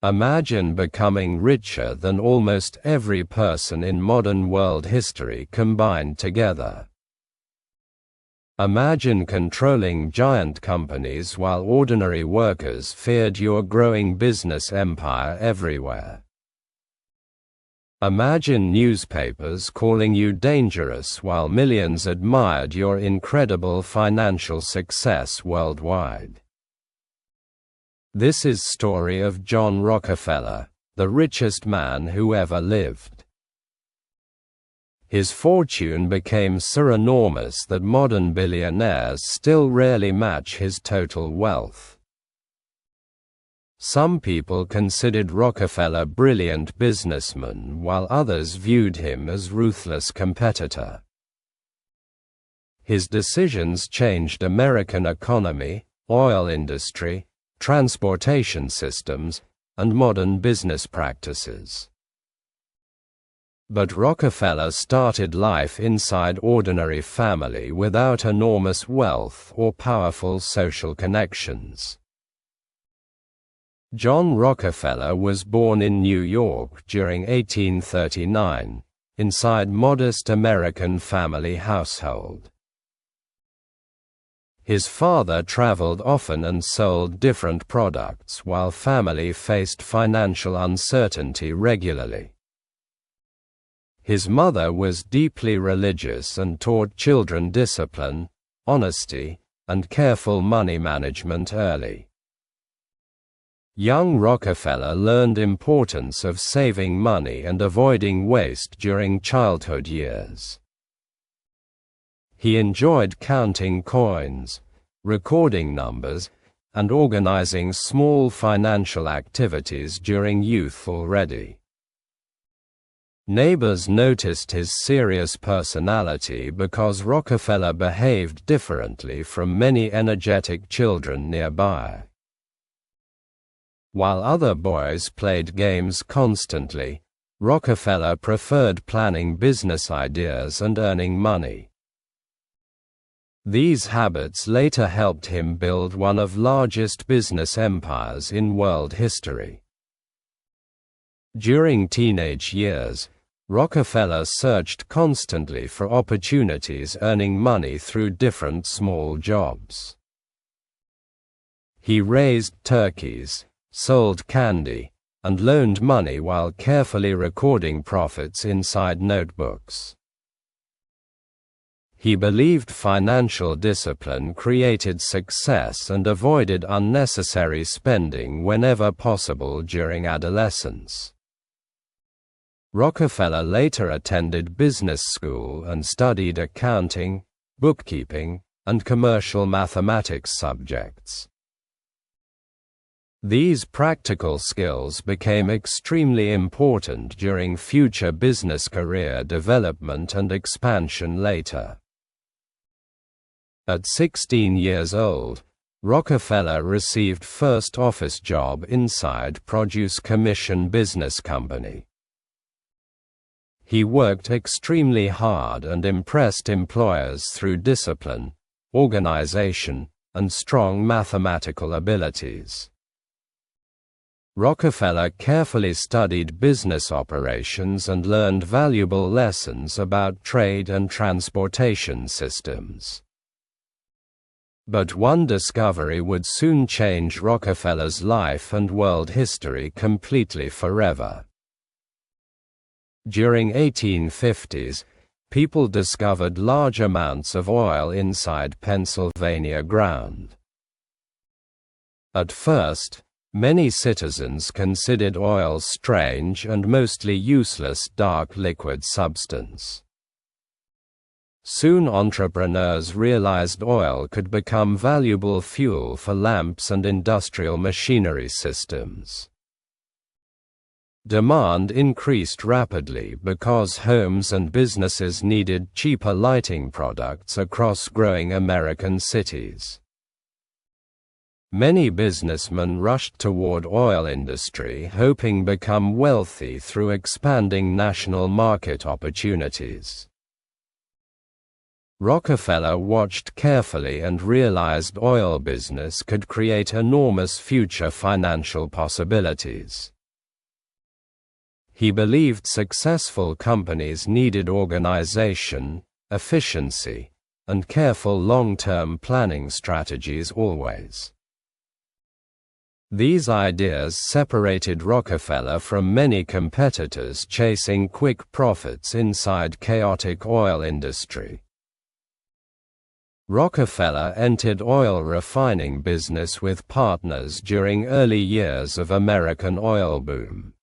Imagine becoming richer than almost every person in modern world history combined together. Imagine controlling giant companies while ordinary workers feared your growing business empire everywhere. Imagine newspapers calling you dangerous while millions admired your incredible financial success worldwide. This is story of John Rockefeller, the richest man who ever lived. His fortune became so enormous that modern billionaires still rarely match his total wealth. Some people considered Rockefeller a brilliant businessman while others viewed him as a ruthless competitor. His decisions changed American economy, oil industry, transportation systems, and modern business practices. But Rockefeller started life inside ordinary family without enormous wealth or powerful social connections. John Rockefeller was born in New York during 1839, inside modest American family household. His father traveled often and sold different products while family faced financial uncertainty regularly. His mother was deeply religious and taught children discipline, honesty, and careful money management early. Young Rockefeller learned importance of saving money and avoiding waste during childhood years. He enjoyed counting coins, recording numbers, and organizing small financial activities during youth already. Neighbors noticed his serious personality because Rockefeller behaved differently from many energetic children nearby. While other boys played games constantly, Rockefeller preferred planning business ideas and earning money. These habits later helped him build one of the largest business empires in world history. During teenage years, Rockefeller searched constantly for opportunities earning money through different small jobs. He raised turkeys, sold candy, and loaned money while carefully recording profits inside notebooks. He believed financial discipline created success and avoided unnecessary spending whenever possible during adolescence. Rockefeller later attended business school and studied accounting, bookkeeping, and commercial mathematics subjects. These practical skills became extremely important during future business career development and expansion later. At 16 years old, Rockefeller received first office job inside Produce Commission Business Company. He worked extremely hard and impressed employers through discipline, organization, and strong mathematical abilities. Rockefeller carefully studied business operations and learned valuable lessons about trade and transportation systems. But one discovery would soon change Rockefeller's life and world history completely forever. During 1850s, people discovered large amounts of oil inside Pennsylvania ground. At first, many citizens considered oil strange and mostly useless dark liquid substance. Soon entrepreneurs realized oil could become valuable fuel for lamps and industrial machinery systems. Demand increased rapidly because homes and businesses needed cheaper lighting products across growing American cities. Many businessmen rushed toward oil industry hoping to become wealthy through expanding national market opportunities. Rockefeller watched carefully and realized oil business could create enormous future financial possibilities. He believed successful companies needed organization, efficiency, and careful long-term planning strategies always. These ideas separated Rockefeller from many competitors chasing quick profits inside chaotic oil industry. Rockefeller entered oil refining business with partners during early years of American oil boom.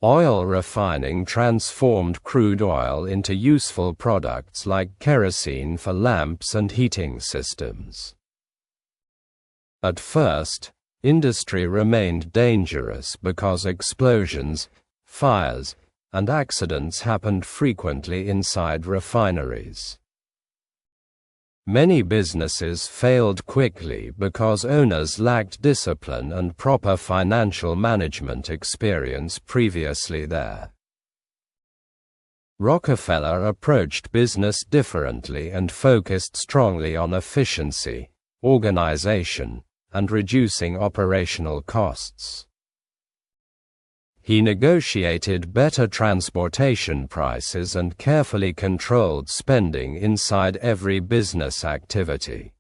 Oil refining transformed crude oil into useful products like kerosene for lamps and heating systems. At first, industry remained dangerous because explosions, fires, and accidents happened frequently inside refineries. Many businesses failed quickly because owners lacked discipline and proper financial management experience previously there. Rockefeller approached business differently and focused strongly on efficiency, organization, and reducing operational costs. He negotiated better transportation prices and carefully controlled spending inside every business activity.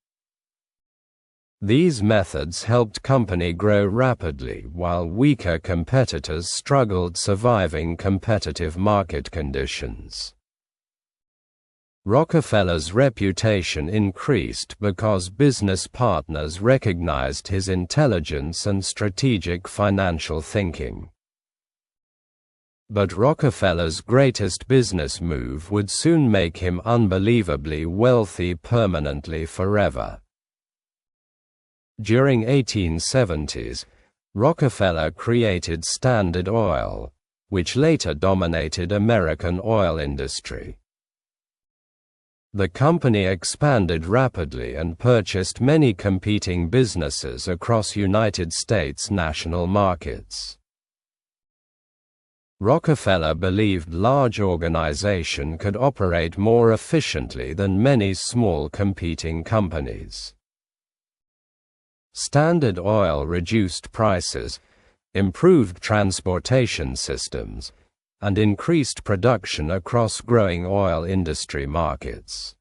These methods helped company grow rapidly while weaker competitors struggled surviving competitive market conditions. Rockefeller's reputation increased because business partners recognized his intelligence and strategic financial thinking. But Rockefeller's greatest business move would soon make him unbelievably wealthy permanently forever. During 1870s, Rockefeller created Standard Oil, which later dominated American oil industry. The company expanded rapidly and purchased many competing businesses across United States national markets. Rockefeller believed large organization could operate more efficiently than many small competing companies. Standard Oil reduced prices, improved transportation systems, and increased production across growing oil industry markets.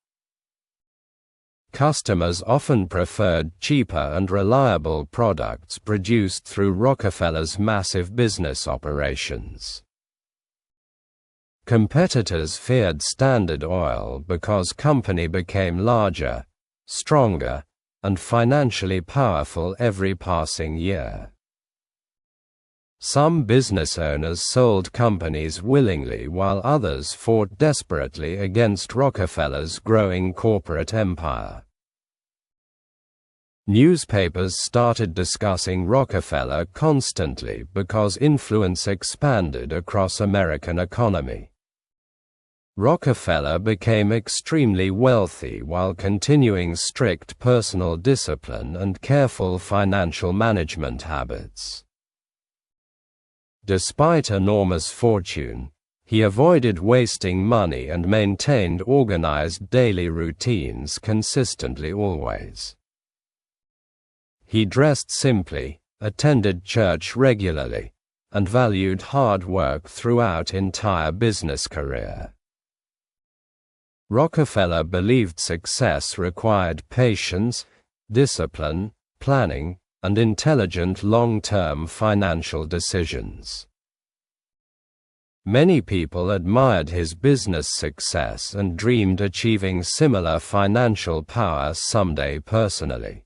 Customers often preferred cheaper and reliable products produced through Rockefeller's massive business operations. Competitors feared Standard Oil because company became larger, stronger, and financially powerful every passing year. Some business owners sold companies willingly while others fought desperately against Rockefeller's growing corporate empire. Newspapers started discussing Rockefeller constantly because influence expanded across American economy. Rockefeller became extremely wealthy while continuing strict personal discipline and careful financial management habits. Despite enormous fortune, he avoided wasting money and maintained organized daily routines consistently always. He dressed simply, attended church regularly, and valued hard work throughout entire business career. Rockefeller believed success required patience, discipline, planning, and intelligent long-term financial decisions. Many people admired his business success and dreamed achieving similar financial power someday personally.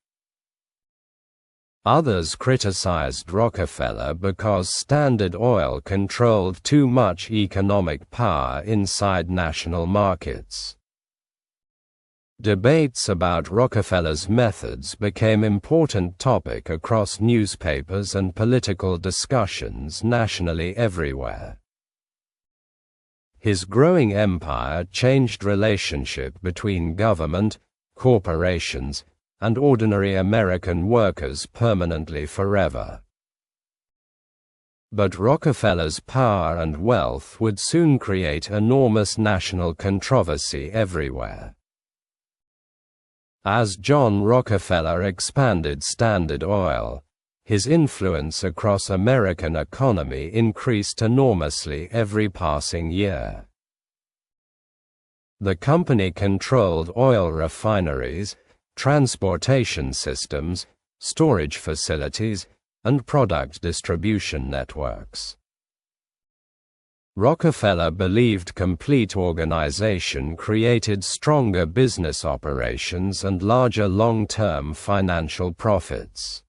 Others criticized Rockefeller because Standard Oil controlled too much economic power inside national markets. Debates about Rockefeller's methods became an important topic across newspapers and political discussions nationally everywhere. His growing empire changed relationship between government, corporations, and ordinary American workers permanently forever. But Rockefeller's power and wealth would soon create enormous national controversy everywhere. As John Rockefeller expanded Standard Oil, his influence across American economy increased enormously every passing year. The company controlled oil refineries, transportation systems, storage facilities, and product distribution networks. Rockefeller believed complete organization created stronger business operations and larger long-term financial profits.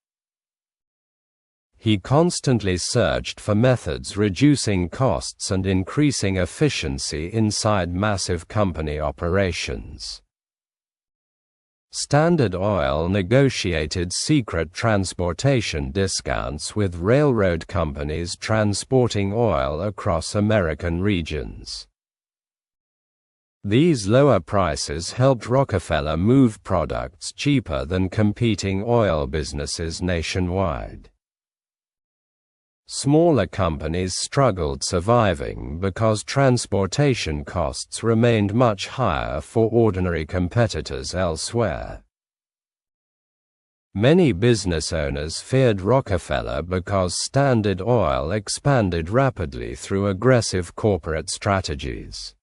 He constantly searched for methods reducing costs and increasing efficiency inside massive company operations. Standard Oil negotiated secret transportation discounts with railroad companies transporting oil across American regions. These lower prices helped Rockefeller move products cheaper than competing oil businesses nationwide. Smaller companies struggled surviving because transportation costs remained much higher for ordinary competitors elsewhere. Many business owners feared Rockefeller because Standard Oil expanded rapidly through aggressive corporate strategies.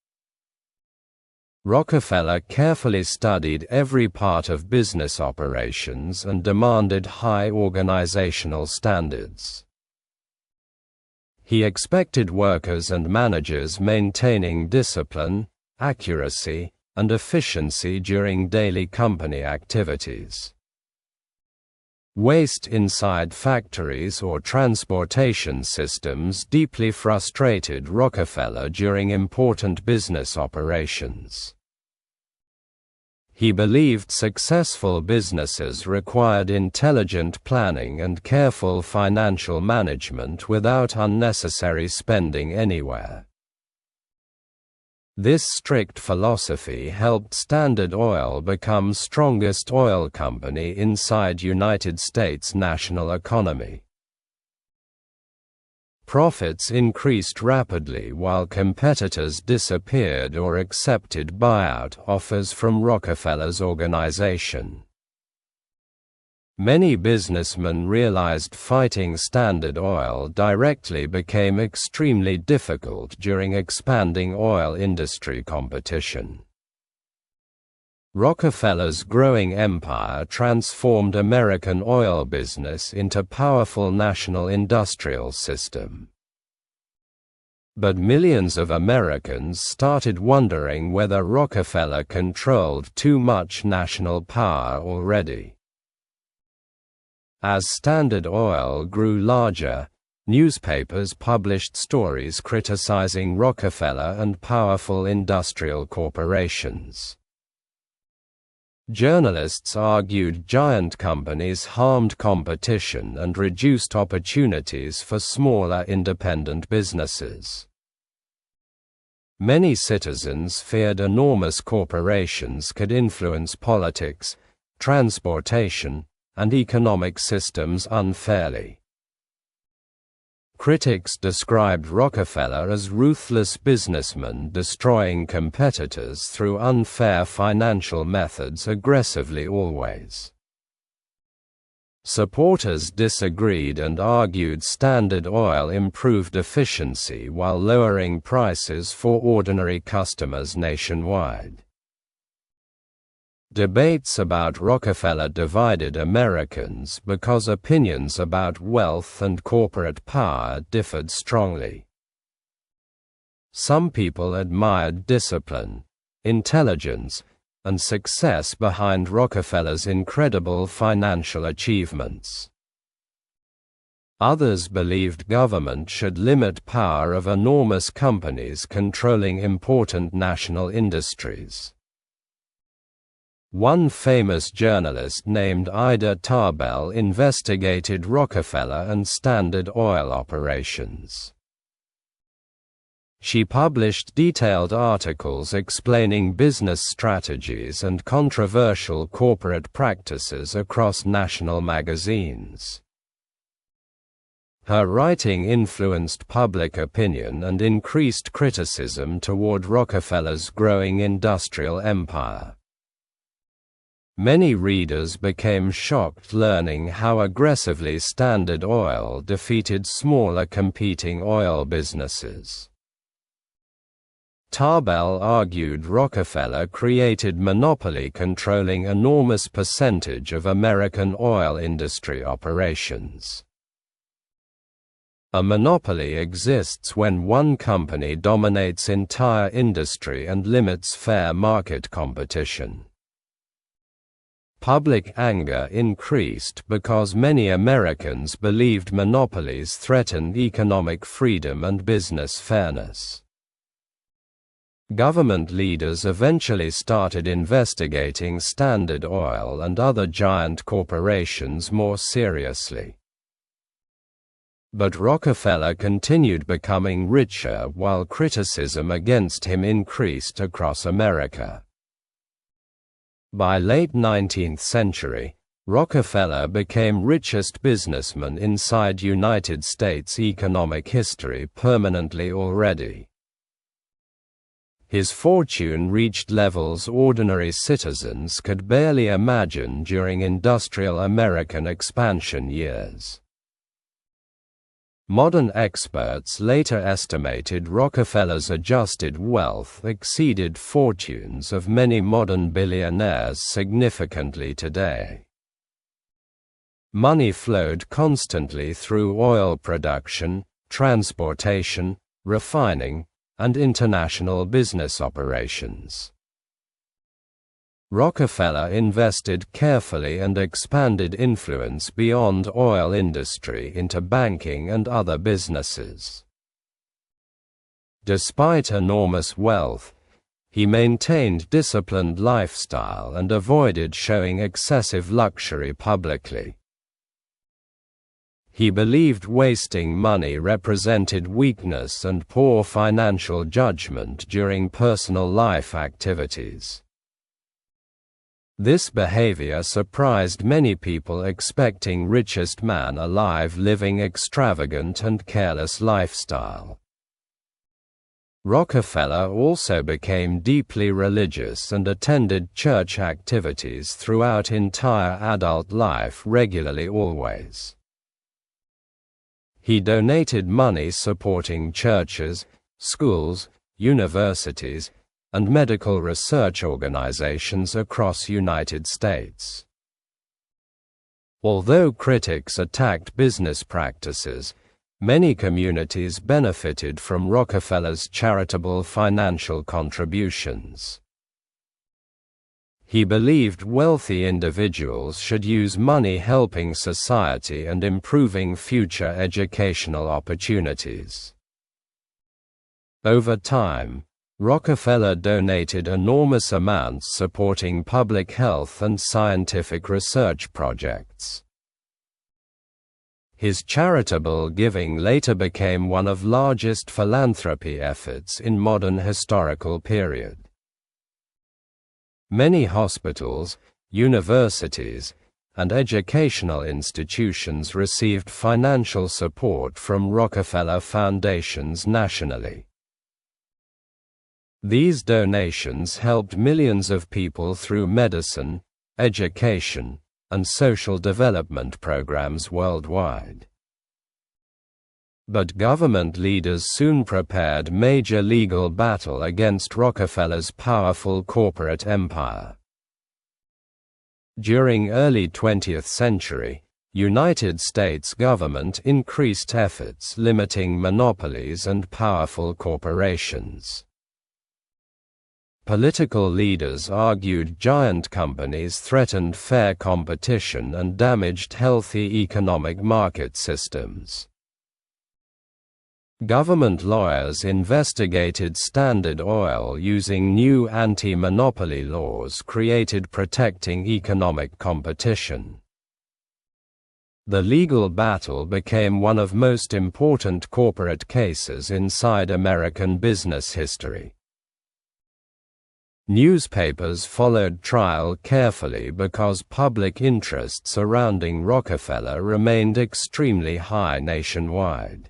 Rockefeller carefully studied every part of business operations and demanded high organizational standards. He expected workers and managers maintaining discipline, accuracy, and efficiency during daily company activities. Waste inside factories or transportation systems deeply frustrated Rockefeller during important business operations. He believed successful businesses required intelligent planning and careful financial management without unnecessary spending anywhere. This strict philosophy helped Standard Oil become strongest oil company inside United States national economy. Profits increased rapidly while competitors disappeared or accepted buyout offers from Rockefeller's organization. Many businessmen realized fighting Standard Oil directly became extremely difficult during expanding oil industry competition. Rockefeller's growing empire transformed American oil business into a powerful national industrial system. But millions of Americans started wondering whether Rockefeller controlled too much national power already. As Standard Oil grew larger, newspapers published stories criticizing Rockefeller and powerful industrial corporations. Journalists argued giant companies harmed competition and reduced opportunities for smaller independent businesses. Many citizens feared enormous corporations could influence politics, transportation, and economic systems unfairly. Critics described Rockefeller as ruthless businessman destroying competitors through unfair financial methods aggressively always. Supporters disagreed and argued Standard Oil improved efficiency while lowering prices for ordinary customers nationwide. Debates about Rockefeller divided Americans because opinions about wealth and corporate power differed strongly. Some people admired discipline, intelligence, and success behind Rockefeller's incredible financial achievements. Others believed government should limit power of enormous companies controlling important national industries. One famous journalist named Ida Tarbell investigated Rockefeller and Standard Oil operations. She published detailed articles explaining business strategies and controversial corporate practices across national magazines. Her writing influenced public opinion and increased criticism toward Rockefeller's growing industrial empire. Many readers became shocked learning how aggressively Standard Oil defeated smaller competing oil businesses. Tarbell argued Rockefeller created monopoly controlling enormous percentage of American oil industry operations. A monopoly exists when one company dominates entire industry and limits fair market competition. Public anger increased because many Americans believed monopolies threatened economic freedom and business fairness. Government leaders eventually started investigating Standard Oil and other giant corporations more seriously. But Rockefeller continued becoming richer while criticism against him increased across America. By late 19th century, Rockefeller became richest businessman inside United States economic history permanently already. His fortune reached levels ordinary citizens could barely imagine during industrial American expansion years. Modern experts later estimated Rockefeller's adjusted wealth exceeded fortunes of many modern billionaires significantly today. Money flowed constantly through oil production, transportation, refining, and international business operations. Rockefeller invested carefully and expanded influence beyond oil industry into banking and other businesses. Despite enormous wealth, he maintained disciplined lifestyle and avoided showing excessive luxury publicly. He believed wasting money represented weakness and poor financial judgment during personal life activities. This behavior surprised many people expecting richest man alive living extravagant and careless lifestyle. Rockefeller also became deeply religious and attended church activities throughout entire adult life regularly always. He donated money supporting churches, schools, universities, and medical research organizations across United States. Although critics attacked business practices, many communities benefited from Rockefeller's charitable financial contributions. He believed wealthy individuals should use money helping society and improving future educational opportunities. Over time, Rockefeller donated enormous amounts supporting public health and scientific research projects. His charitable giving later became one of the largest philanthropy efforts in modern historical period. Many hospitals, universities, and educational institutions received financial support from Rockefeller foundations nationally. These donations helped millions of people through medicine, education, and social development programs worldwide. But government leaders soon prepared major legal battle against Rockefeller's powerful corporate empire. During early 20th century, United States government increased efforts limiting monopolies and powerful corporations. Political leaders argued giant companies threatened fair competition and damaged healthy economic market systems. Government lawyers investigated Standard Oil using new anti-monopoly laws created protecting economic competition. The legal battle became one of most important corporate cases inside American business history. Newspapers followed trial carefully because public interest surrounding Rockefeller remained extremely high nationwide.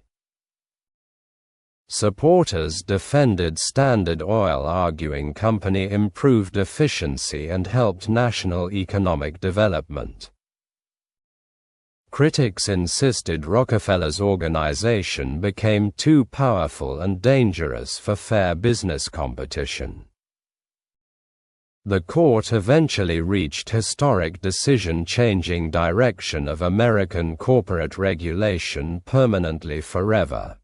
Supporters defended Standard Oil, arguing company improved efficiency and helped national economic development. Critics insisted Rockefeller's organization became too powerful and dangerous for fair business competition. The court eventually reached historic decision changing direction of American corporate regulation permanently forever.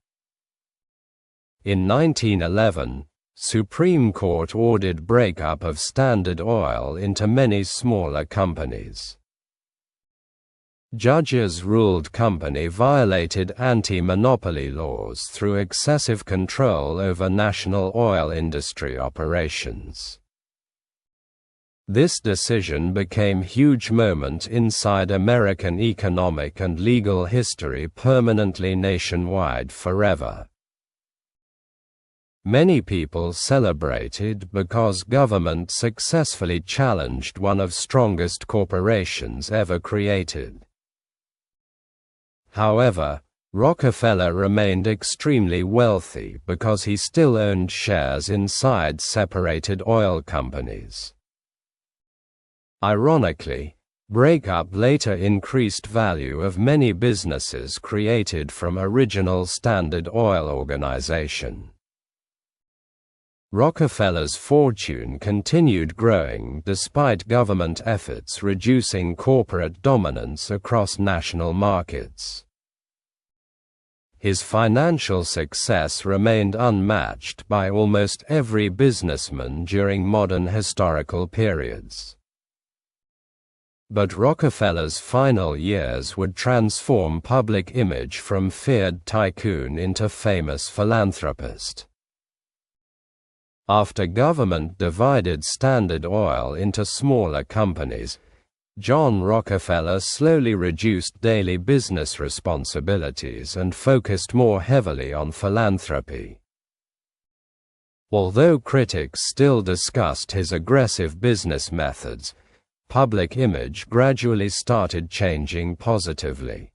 In 1911, Supreme Court ordered breakup of Standard Oil into many smaller companies. Judges ruled company violated anti-monopoly laws through excessive control over national oil industry operations. This decision became a huge moment inside American economic and legal history, permanently nationwide forever. Many people celebrated because government successfully challenged one of the strongest corporations ever created. However, Rockefeller remained extremely wealthy because he still owned shares inside separated oil companies. Ironically, breakup later increased value of many businesses created from original Standard Oil organization. Rockefeller's fortune continued growing despite government efforts reducing corporate dominance across national markets. His financial success remained unmatched by almost every businessman during modern historical periods. But Rockefeller's final years would transform public image from feared tycoon into famous philanthropist. After government divided Standard Oil into smaller companies, John Rockefeller slowly reduced daily business responsibilities and focused more heavily on philanthropy. Although critics still discussed his aggressive business methods, public image gradually started changing positively.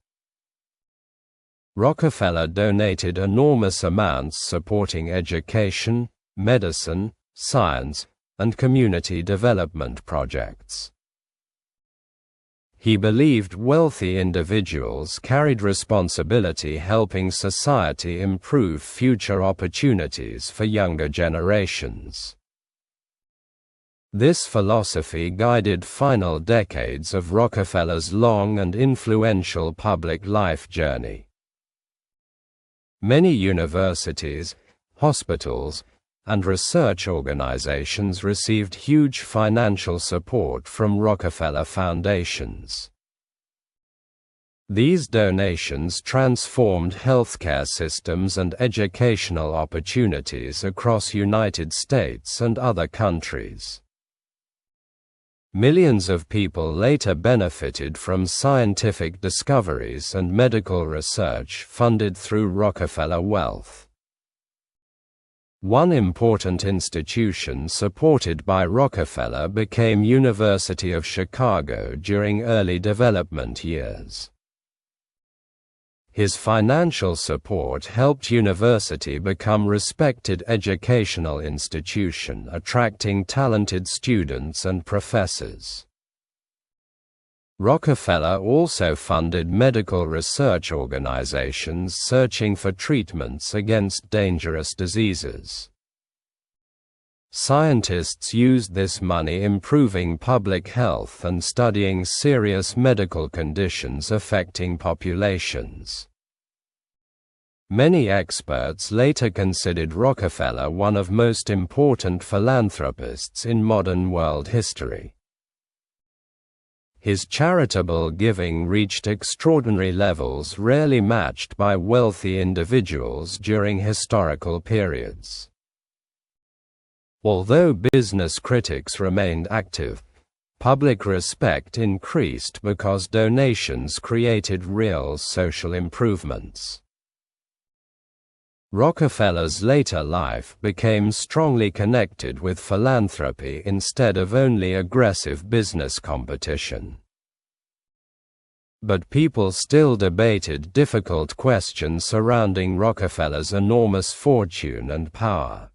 Rockefeller donated enormous amounts supporting education, medicine, science, and community development projects. He believed wealthy individuals carried responsibility helping society improve future opportunities for younger generations. This philosophy guided final decades of Rockefeller's long and influential public life journey. Many universities, hospitals, and research organizations received huge financial support from Rockefeller foundations. These donations transformed healthcare systems and educational opportunities across the United States and other countries. Millions of people later benefited from scientific discoveries and medical research funded through Rockefeller wealth. One important institution supported by Rockefeller became University of Chicago during early development years. His financial support helped university become respected educational institution, attracting talented students and professors. Rockefeller also funded medical research organizations searching for treatments against dangerous diseases. Scientists used this money improving public health and studying serious medical conditions affecting populations. Many experts later considered Rockefeller one of the most important philanthropists in modern world history. His charitable giving reached extraordinary levels rarely matched by wealthy individuals during historical periods. Although business critics remained active, public respect increased because donations created real social improvements. Rockefeller's later life became strongly connected with philanthropy instead of only aggressive business competition. But people still debated difficult questions surrounding Rockefeller's enormous fortune and power.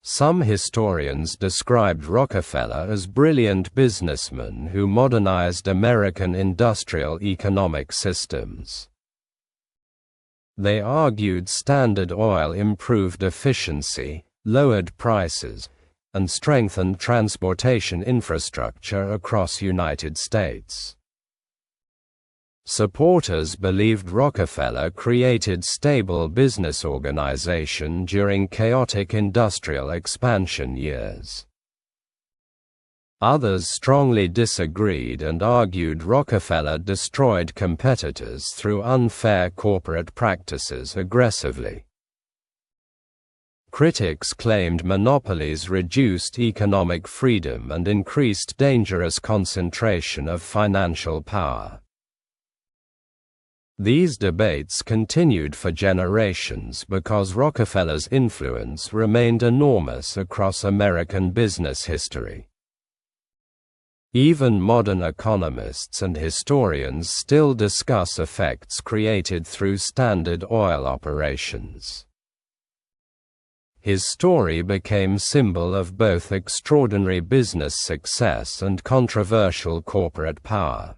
Some historians described Rockefeller as a brilliant businessman who modernized American industrial economic systems. They argued Standard Oil improved efficiency, lowered prices, and strengthened transportation infrastructure across the United States. Supporters believed Rockefeller created stable business organization during chaotic industrial expansion years. Others strongly disagreed and argued Rockefeller destroyed competitors through unfair corporate practices aggressively. Critics claimed monopolies reduced economic freedom and increased dangerous concentration of financial power. These debates continued for generations because Rockefeller's influence remained enormous across American business history. Even modern economists and historians still discuss effects created through Standard Oil operations. His story became symbol of both extraordinary business success and controversial corporate power.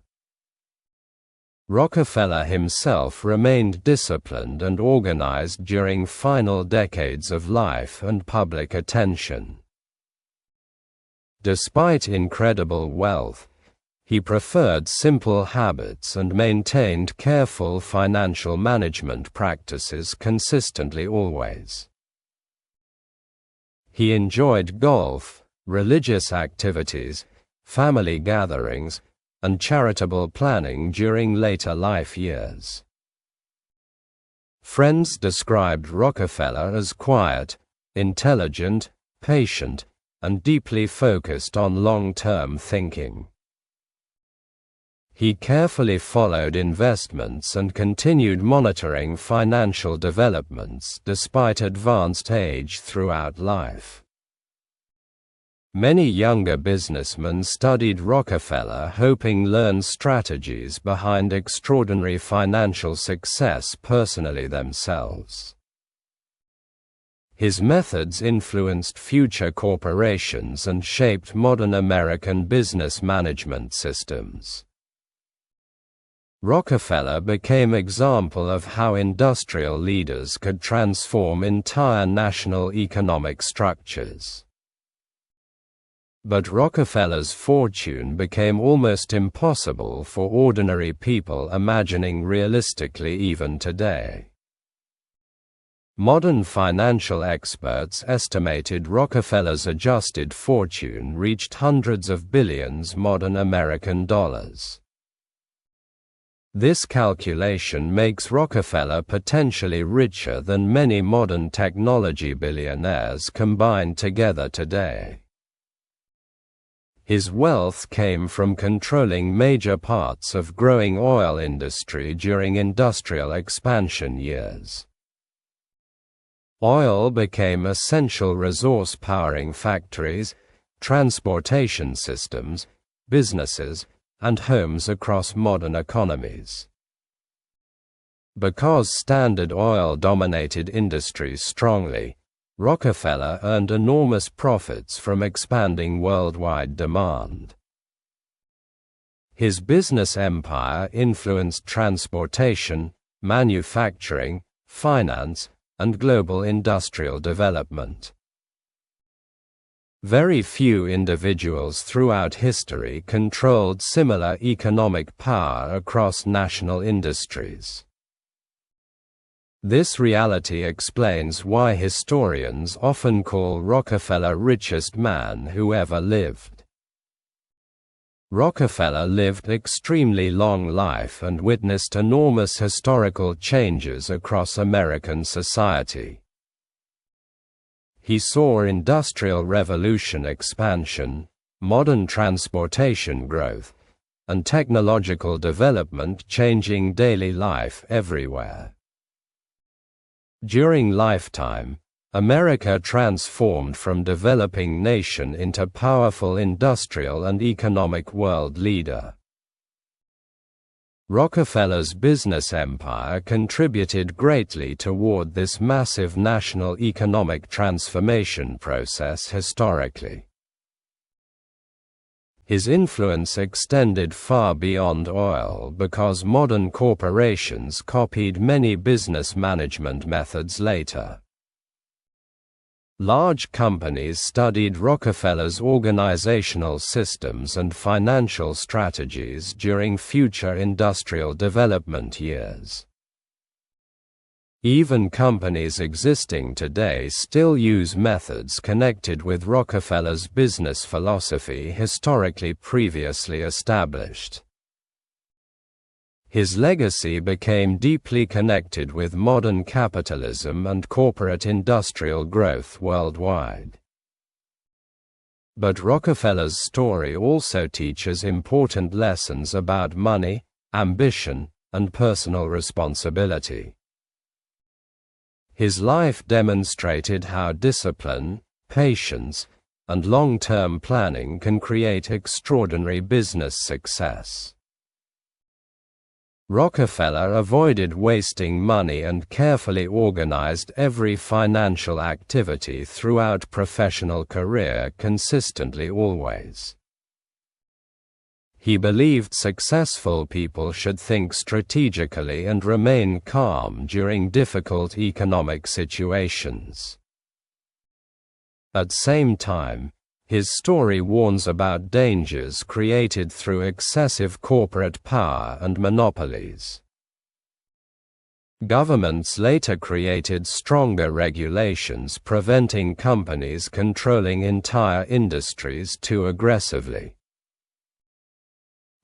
Rockefeller himself remained disciplined and organized during final decades of life and public attention. Despite incredible wealth, he preferred simple habits and maintained careful financial management practices consistently always. He enjoyed golf, religious activities, family gatherings, and charitable planning during later life years. Friends described Rockefeller as quiet, intelligent, patient, and deeply focused on long-term thinking. He carefully followed investments and continued monitoring financial developments despite advanced age throughout life. Many younger businessmen studied Rockefeller hoping to learn strategies behind extraordinary financial success personally themselves. His methods influenced future corporations and shaped modern American business management systems. Rockefeller became an example of how industrial leaders could transform entire national economic structures. But Rockefeller's fortune became almost impossible for ordinary people imagining realistically even today. Modern financial experts estimated Rockefeller's adjusted fortune reached hundreds of billions modern American dollars. This calculation makes Rockefeller potentially richer than many modern technology billionaires combined together today. His wealth came from controlling major parts of growing oil industry during industrial expansion years. Oil became essential resource powering factories, transportation systems, businesses, and homes across modern economies. Because Standard Oil dominated industries strongly, Rockefeller earned enormous profits from expanding worldwide demand. His business empire influenced transportation, manufacturing, finance, and global industrial development. Very few individuals throughout history controlled similar economic power across national industries. This reality explains why historians often call Rockefeller richest man who ever lived. Rockefeller lived an extremely long life and witnessed enormous historical changes across American society. He saw Industrial Revolution expansion, modern transportation growth, and technological development changing daily life everywhere. During lifetime, America transformed from developing nation into powerful industrial and economic world leader. Rockefeller's business empire contributed greatly toward this massive national economic transformation process historically. His influence extended far beyond oil because modern corporations copied many business management methods later. Large companies studied Rockefeller's organizational systems and financial strategies during future industrial development years. Even companies existing today still use methods connected with Rockefeller's business philosophy historically previously established. His legacy became deeply connected with modern capitalism and corporate industrial growth worldwide. But Rockefeller's story also teaches important lessons about money, ambition, and personal responsibility. His life demonstrated how discipline, patience, and long-term planning can create extraordinary business success. Rockefeller avoided wasting money and carefully organized every financial activity throughout professional career consistently always. He believed successful people should think strategically and remain calm during difficult economic situations. At the same time, his story warns about dangers created through excessive corporate power and monopolies. Governments later created stronger regulations preventing companies controlling entire industries too aggressively.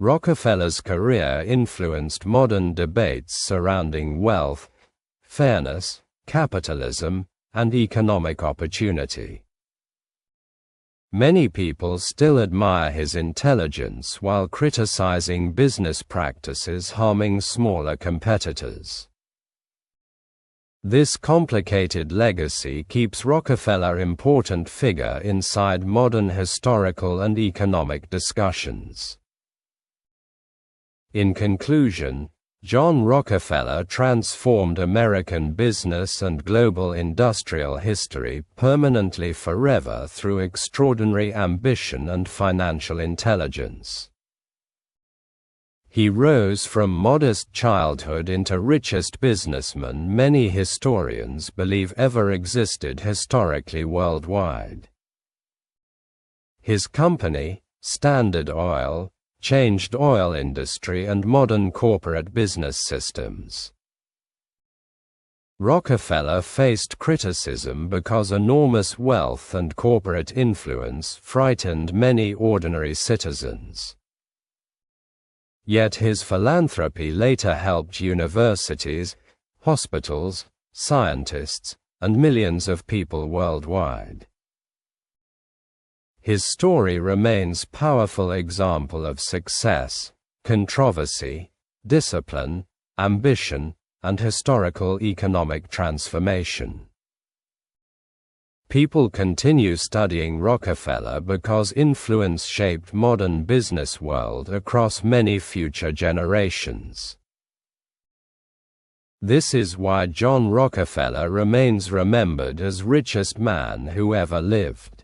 Rockefeller's career influenced modern debates surrounding wealth, fairness, capitalism, and economic opportunity. Many people still admire his intelligence while criticizing business practices harming smaller competitors. This complicated legacy keeps Rockefeller an important figure inside modern historical and economic discussions. In conclusion, John Rockefeller transformed American business and global industrial history permanently forever through extraordinary ambition and financial intelligence. He rose from modest childhood into richest businessman many historians believe ever existed historically worldwide. His company, Standard Oil, changed oil industry and modern corporate business systems. Rockefeller faced criticism because enormous wealth and corporate influence frightened many ordinary citizens. Yet his philanthropy later helped universities, hospitals, scientists, and millions of people worldwide. His story remains a powerful example of success, controversy, discipline, ambition, and historical economic transformation. People continue studying Rockefeller because influence shaped modern business world across many future generations. This is why John Rockefeller remains remembered as richest man who ever lived.